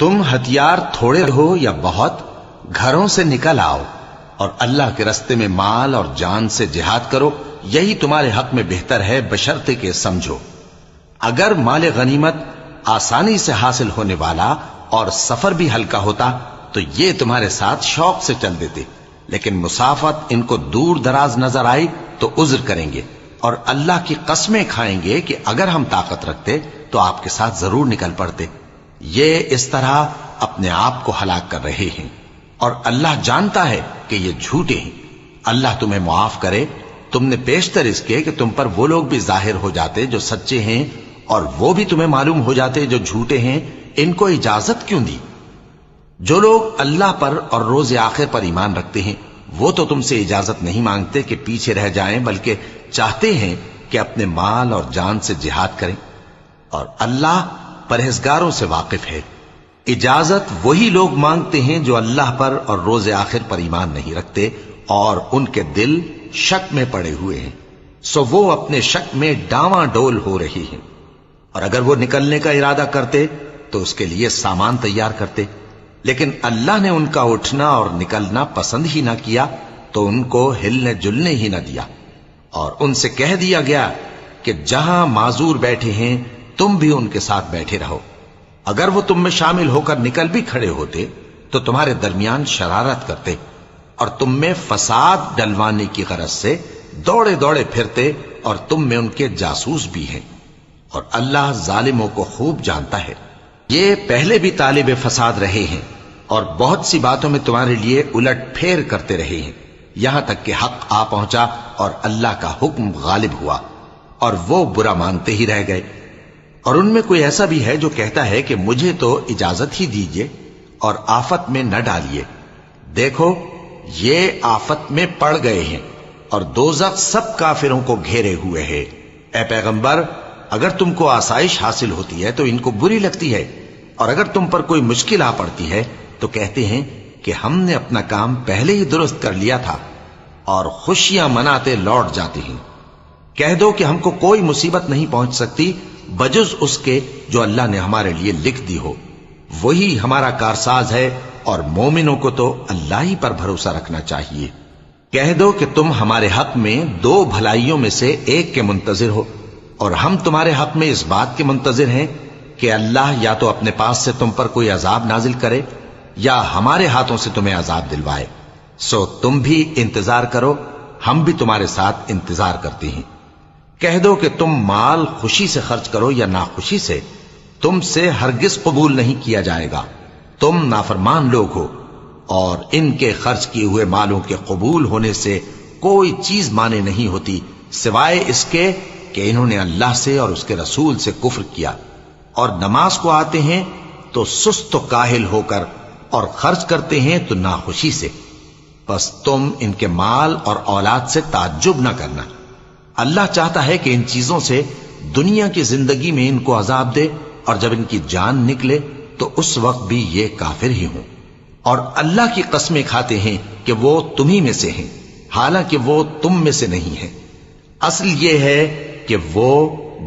تم ہتھیار تھوڑے ہو یا بہت، گھروں سے نکل آؤ اور اللہ کے رستے میں مال اور جان سے جہاد کرو، یہی تمہارے حق میں بہتر ہے، بشرطے کہ سمجھو۔ اگر مال غنیمت آسانی سے حاصل ہونے والا اور سفر بھی ہلکا ہوتا تو یہ تمہارے ساتھ شوق سے چل دیتے، لیکن مسافت ان کو دور دراز نظر آئی تو عذر کریں گے، اور اللہ کی قسمیں کھائیں گے کہ اگر ہم طاقت رکھتے تو آپ کے ساتھ ضرور نکل پڑتے۔ یہ اس طرح اپنے آپ کو ہلاک کر رہے ہیں، اور اللہ جانتا ہے کہ یہ جھوٹے ہیں۔ اللہ تمہیں معاف کرے، تم نے پیشتر اس کے کہ تم پر وہ لوگ بھی ظاہر ہو جاتے جو سچے ہیں، اور وہ بھی تمہیں معلوم ہو جاتے جو جھوٹے ہیں۔ ان کو اجازت کیوں دی؟ جو لوگ اللہ پر اور روز آخر پر ایمان رکھتے ہیں وہ تو تم سے اجازت نہیں مانگتے کہ پیچھے رہ جائیں، بلکہ چاہتے ہیں کہ اپنے مال اور جان سے جہاد کریں، اور اللہ پرہیزگاروں سے واقف ہے۔ اجازت وہی لوگ مانگتے ہیں جو اللہ پر اور روز آخر پر ایمان نہیں رکھتے اور ان کے دل شک میں پڑے ہوئے ہیں، سو وہ اپنے شک میں ڈاواں ڈول ہو رہی ہیں۔ اور اگر وہ نکلنے کا ارادہ کرتے تو اس کے لیے سامان تیار کرتے، لیکن اللہ نے ان کا اٹھنا اور نکلنا پسند ہی نہ کیا تو ان کو ہلنے جلنے ہی نہ دیا، اور ان سے کہہ دیا گیا کہ جہاں معذور بیٹھے ہیں تم بھی ان کے ساتھ بیٹھے رہو۔ اگر وہ تم میں شامل ہو کر نکل بھی کھڑے ہوتے تو تمہارے درمیان شرارت کرتے اور تم میں فساد ڈلوانے کی غرض سے دوڑے دوڑے پھرتے، اور تم میں ان کے جاسوس بھی ہیں، اور اللہ ظالموں کو خوب جانتا ہے۔ یہ پہلے بھی طالب فساد رہے ہیں اور بہت سی باتوں میں تمہارے لیے الٹ پھیر کرتے رہے ہیں، یہاں تک کہ حق آ پہنچا اور اللہ کا حکم غالب ہوا، اور وہ برا مانتے ہی رہ گئے۔ اور ان میں کوئی ایسا بھی ہے جو کہتا ہے کہ مجھے تو اجازت ہی دیجئے اور آفت میں نہ ڈالیے۔ دیکھو یہ آفت میں پڑ گئے ہیں، اور دوزخ سب کافروں کو گھیرے ہوئے ہے۔ اے پیغمبر، اگر تم کو آسائش حاصل ہوتی ہے تو ان کو بری لگتی ہے، اور اگر تم پر کوئی مشکل آ پڑتی ہے تو کہتے ہیں کہ ہم نے اپنا کام پہلے ہی درست کر لیا تھا، اور خوشیاں مناتے لوٹ جاتے ہیں۔ کہہ دو کہ ہم کو کوئی مصیبت نہیں پہنچ سکتی بجز اس کے جو اللہ نے ہمارے لیے لکھ دی ہو، وہی ہمارا کارساز ہے، اور مومنوں کو تو اللہ ہی پر بھروسہ رکھنا چاہیے۔ کہہ دو کہ تم ہمارے حق میں دو بھلائیوں میں سے ایک کے منتظر ہو، اور ہم تمہارے حق میں اس بات کے منتظر ہیں کہ اللہ یا تو اپنے پاس سے تم پر کوئی عذاب نازل کرے یا ہمارے ہاتھوں سے تمہیں عذاب دلوائے، سو تم بھی انتظار کرو، ہم بھی تمہارے ساتھ انتظار کرتے ہیں۔ کہہ دو کہ تم مال خوشی سے خرچ کرو یا ناخوشی سے، تم سے ہرگز قبول نہیں کیا جائے گا، تم نافرمان لوگ ہو، اور ان کے خرچ کیے ہوئے مالوں کے قبول ہونے سے کوئی چیز مانے نہیں ہوتی سوائے اس کے کہ انہوں نے اللہ سے اور اس کے رسول سے کفر کیا، اور نماز کو آتے ہیں تو سست و کاہل ہو کر، اور خرچ کرتے ہیں تو ناخوشی سے۔ بس تم ان کے مال اور اولاد سے تعجب نہ کرنا، اللہ چاہتا ہے کہ ان چیزوں سے دنیا کی زندگی میں ان کو عذاب دے، اور جب ان کی جان نکلے تو اس وقت بھی یہ کافر ہی ہوں، اور اللہ کی قسمیں کھاتے ہیں کہ وہ تمہیں میں سے ہیں، حالانکہ وہ تم میں سے نہیں ہیں۔ اصل یہ ہے کہ وہ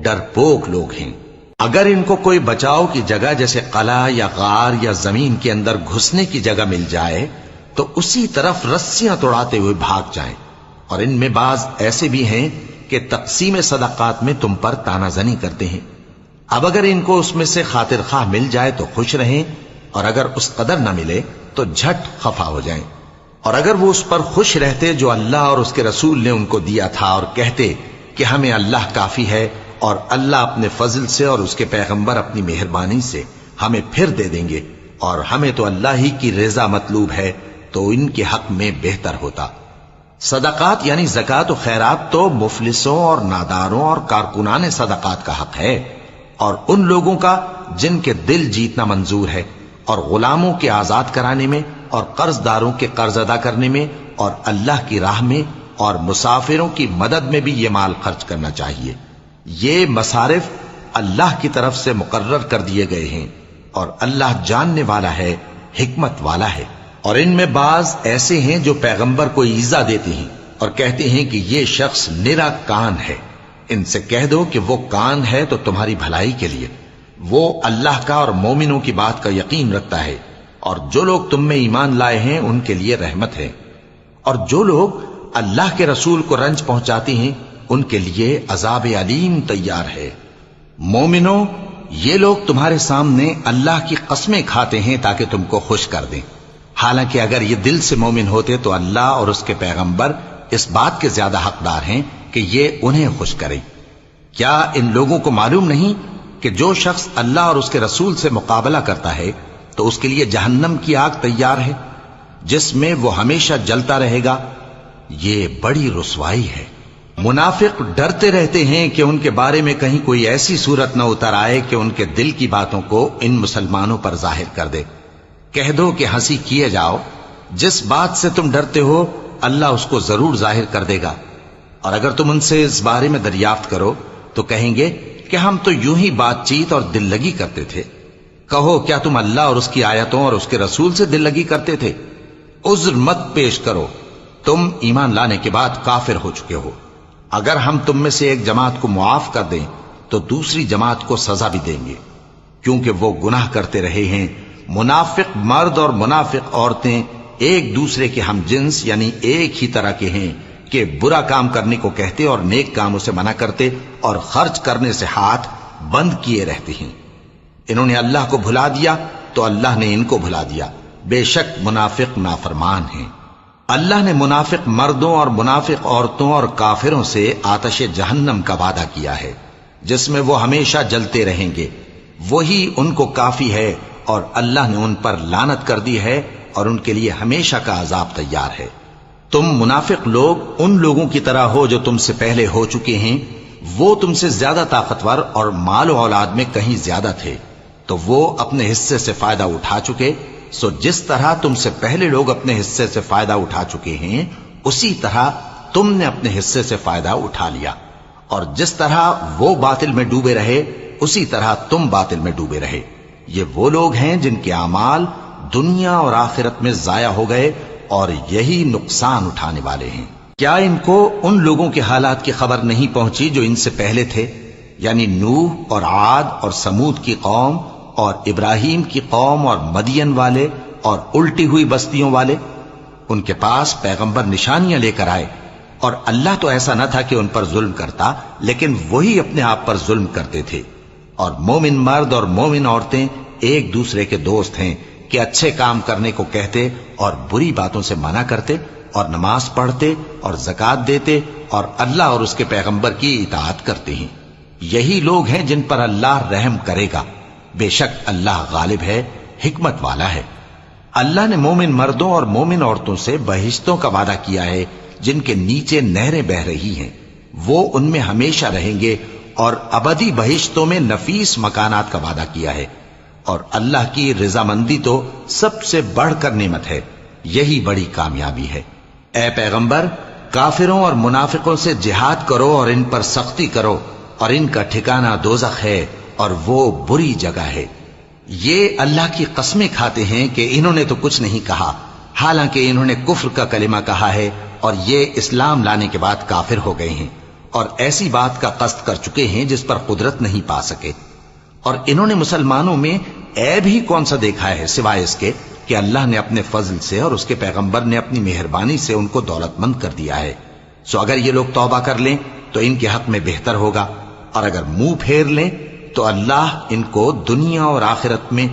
ڈرپوک لوگ ہیں۔ اگر ان کو کوئی بچاؤ کی جگہ جیسے قلعہ یا غار یا زمین کے اندر گھسنے کی جگہ مل جائے تو اسی طرف رسیاں توڑاتے ہوئے بھاگ جائیں، اور ان میں بعض ایسے بھی ہیں کہ تقسیم صدقات میں تم پر تانا زنی کرتے ہیں۔ اب اگر ان کو اس میں سے خاطر خواہ مل جائے تو خوش رہیں، اور اگر اس قدر نہ ملے تو جھٹ خفا ہو جائیں۔ اور اگر وہ اس پر خوش رہتے جو اللہ اور اس کے رسول نے ان کو دیا تھا، اور کہتے کہ ہمیں اللہ کافی ہے، اور اللہ اپنے فضل سے اور اس کے پیغمبر اپنی مہربانی سے ہمیں پھر دے دیں گے، اور ہمیں تو اللہ ہی کی رضا مطلوب ہے، تو ان کے حق میں بہتر ہوتا۔ صدقات یعنی زکوٰۃ و خیرات تو مفلسوں اور ناداروں اور کارکنان صدقات کا حق ہے، اور ان لوگوں کا جن کے دل جیتنا منظور ہے، اور غلاموں کے آزاد کرانے میں، اور قرض داروں کے قرض ادا کرنے میں، اور اللہ کی راہ میں، اور مسافروں کی مدد میں بھی یہ مال خرچ کرنا چاہیے۔ یہ مصارف اللہ کی طرف سے مقرر کر دیے گئے ہیں، اور اللہ جاننے والا ہے، حکمت والا ہے۔ اور ان میں بعض ایسے ہیں جو پیغمبر کو ایذا دیتے ہیں اور کہتے ہیں کہ یہ شخص نرا کان ہے۔ ان سے کہہ دو کہ وہ کان ہے تو تمہاری بھلائی کے لیے، وہ اللہ کا اور مومنوں کی بات کا یقین رکھتا ہے، اور جو لوگ تم میں ایمان لائے ہیں ان کے لیے رحمت ہے، اور جو لوگ اللہ کے رسول کو رنج پہنچاتے ہیں ان کے لیے عذاب علیم تیار ہے۔ مومنوں، یہ لوگ تمہارے سامنے اللہ کی قسمیں کھاتے ہیں تاکہ تم کو خوش کر دیں، حالانکہ اگر یہ دل سے مومن ہوتے تو اللہ اور اس کے پیغمبر اس بات کے زیادہ حقدار ہیں کہ یہ انہیں خوش کریں۔ کیا ان لوگوں کو معلوم نہیں کہ جو شخص اللہ اور اس کے رسول سے مقابلہ کرتا ہے تو اس کے لیے جہنم کی آگ تیار ہے جس میں وہ ہمیشہ جلتا رہے گا؟ یہ بڑی رسوائی ہے۔ منافق ڈرتے رہتے ہیں کہ ان کے بارے میں کہیں کوئی ایسی صورت نہ اتر آئے کہ ان کے دل کی باتوں کو ان مسلمانوں پر ظاہر کر دے۔ کہہ دو کہ ہنسی کیے جاؤ، جس بات سے تم ڈرتے ہو اللہ اس کو ضرور ظاہر کر دے گا، اور اگر تم ان سے اس بارے میں دریافت کرو تو کہیں گے کہ ہم تو یوں ہی بات چیت اور دل لگی کرتے تھے۔ کہو کیا تم اللہ اور اس کی آیتوں اور اس کے رسول سے دل لگی کرتے تھے؟ عذر مت پیش کرو، تم ایمان لانے کے بعد کافر ہو چکے ہو۔ اگر ہم تم میں سے ایک جماعت کو معاف کر دیں تو دوسری جماعت کو سزا بھی دیں گے، کیونکہ وہ گناہ کرتے رہے ہیں۔ منافق مرد اور منافق عورتیں ایک دوسرے کے ہم جنس یعنی ایک ہی طرح کے ہیں کہ برا کام کرنے کو کہتے اور نیک کاموں سے منع کرتے اور خرچ کرنے سے ہاتھ بند کیے رہتے ہیں۔ انہوں نے اللہ کو بھلا دیا تو اللہ نے ان کو بھلا دیا، بے شک منافق نافرمان ہیں۔ اللہ نے منافق مردوں اور منافق عورتوں اور کافروں سے آتش جہنم کا وعدہ کیا ہے جس میں وہ ہمیشہ جلتے رہیں گے، وہی ان کو کافی ہے، اور اللہ نے ان پر لعنت کر دی ہے اور ان کے لیے ہمیشہ کا عذاب تیار ہے۔ تم منافق لوگ ان لوگوں کی طرح ہو جو تم سے پہلے ہو چکے ہیں، وہ تم سے زیادہ طاقتور اور مال و اولاد میں کہیں زیادہ تھے، تو وہ اپنے حصے سے فائدہ اٹھا چکے، سو جس طرح تم سے پہلے لوگ اپنے حصے سے فائدہ اٹھا چکے ہیں اسی طرح تم نے اپنے حصے سے فائدہ اٹھا لیا، اور جس طرح وہ باطل میں ڈوبے رہے اسی طرح تم باطل میں ڈوبے رہے۔ یہ وہ لوگ ہیں جن کے اعمال دنیا اور آخرت میں ضائع ہو گئے اور یہی نقصان اٹھانے والے ہیں۔ کیا ان کو ان لوگوں کے حالات کی خبر نہیں پہنچی جو ان سے پہلے تھے، یعنی نوح اور عاد اور سمود کی قوم اور ابراہیم کی قوم اور مدین والے اور الٹی ہوئی بستیوں والے؟ ان کے پاس پیغمبر نشانیاں لے کر آئے، اور اللہ تو ایسا نہ تھا کہ ان پر ظلم کرتا، لیکن وہی اپنے آپ پر ظلم کرتے تھے۔ اور مومن مرد اور مومن عورتیں ایک دوسرے کے دوست ہیں کہ اچھے کام کرنے کو کہتے اور بری باتوں سے منع کرتے اور نماز پڑھتے اور زکوٰۃ دیتے اور اللہ اور اس کے پیغمبر کی اطاعت کرتے ہیں۔ یہی لوگ ہیں جن پر اللہ رحم کرے گا، بے شک اللہ غالب ہے، حکمت والا ہے۔ اللہ نے مومن مردوں اور مومن عورتوں سے بہشتوں کا وعدہ کیا ہے جن کے نیچے نہریں بہ رہی ہیں، وہ ان میں ہمیشہ رہیں گے، اور ابدی بہشتوں میں نفیس مکانات کا وعدہ کیا ہے۔ اور اللہ کی رضامندی تو سب سے بڑھ کر نعمت ہے، یہی بڑی کامیابی ہے۔ اے پیغمبر، کافروں اور منافقوں سے جہاد کرو اور ان پر سختی کرو، اور ان کا ٹھکانہ دوزخ ہے اور وہ بری جگہ ہے۔ یہ اللہ کی قسمیں کھاتے ہیں کہ انہوں نے تو کچھ نہیں کہا، حالانکہ انہوں نے کفر کا کلمہ کہا ہے اور یہ اسلام لانے کے بعد کافر ہو گئے ہیں، اور ایسی بات کا قصد کر چکے ہیں جس پر قدرت نہیں پا سکے۔ اور انہوں نے مسلمانوں میں عیب ہی کون سا دیکھا ہے سوائے اس کے کہ اللہ نے اپنے فضل سے اور اس کے پیغمبر نے اپنی مہربانی سے ان کو دولت مند کر دیا ہے۔ سو اگر یہ لوگ توبہ کر لیں تو ان کے حق میں بہتر ہوگا، اور اگر منہ پھیر لیں تو اللہ ان کو دنیا اور آخرت میں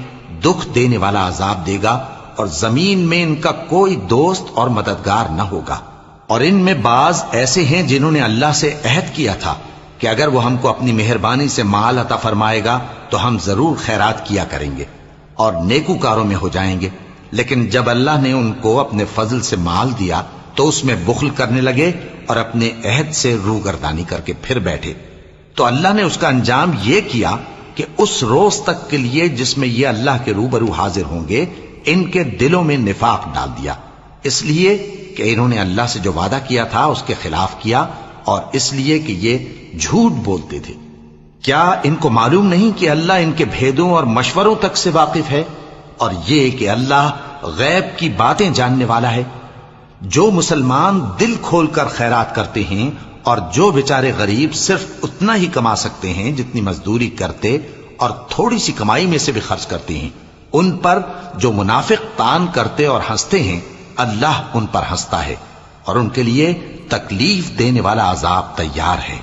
دکھ دینے والا عذاب دے گا، اور زمین میں ان کا کوئی دوست اور مددگار نہ ہوگا۔ اور ان میں بعض ایسے ہیں جنہوں نے اللہ سے عہد کیا تھا کہ اگر وہ ہم کو اپنی مہربانی سے مال عطا فرمائے گا تو ہم ضرور خیرات کیا کریں گے اور نیکوکاروں میں ہو جائیں گے، لیکن جب اللہ نے ان کو اپنے فضل سے مال دیا تو اس میں بخل کرنے لگے اور اپنے عہد سے روگردانی کر کے پھر بیٹھے۔ تو اللہ نے اس کا انجام یہ کیا کہ اس روز تک کے لیے جس میں یہ اللہ کے روبرو حاضر ہوں گے ان کے دلوں میں نفاق ڈال دیا، اس لیے کہ انہوں نے اللہ سے جو وعدہ کیا تھا اس کے خلاف کیا، اور اس لیے کہ یہ جھوٹ بولتے تھے۔ کیا ان کو معلوم نہیں کہ اللہ ان کے بھیدوں اور مشوروں تک سے واقف ہے، اور یہ کہ اللہ غیب کی باتیں جاننے والا ہے؟ جو مسلمان دل کھول کر خیرات کرتے ہیں اور جو بیچارے غریب صرف اتنا ہی کما سکتے ہیں جتنی مزدوری کرتے اور تھوڑی سی کمائی میں سے بھی خرچ کرتی ہیں، ان پر جو منافق تان کرتے اور ہنستے ہیں اللہ ان پر ہنستا ہے اور ان کے لیے تکلیف دینے والا عذاب تیار ہے۔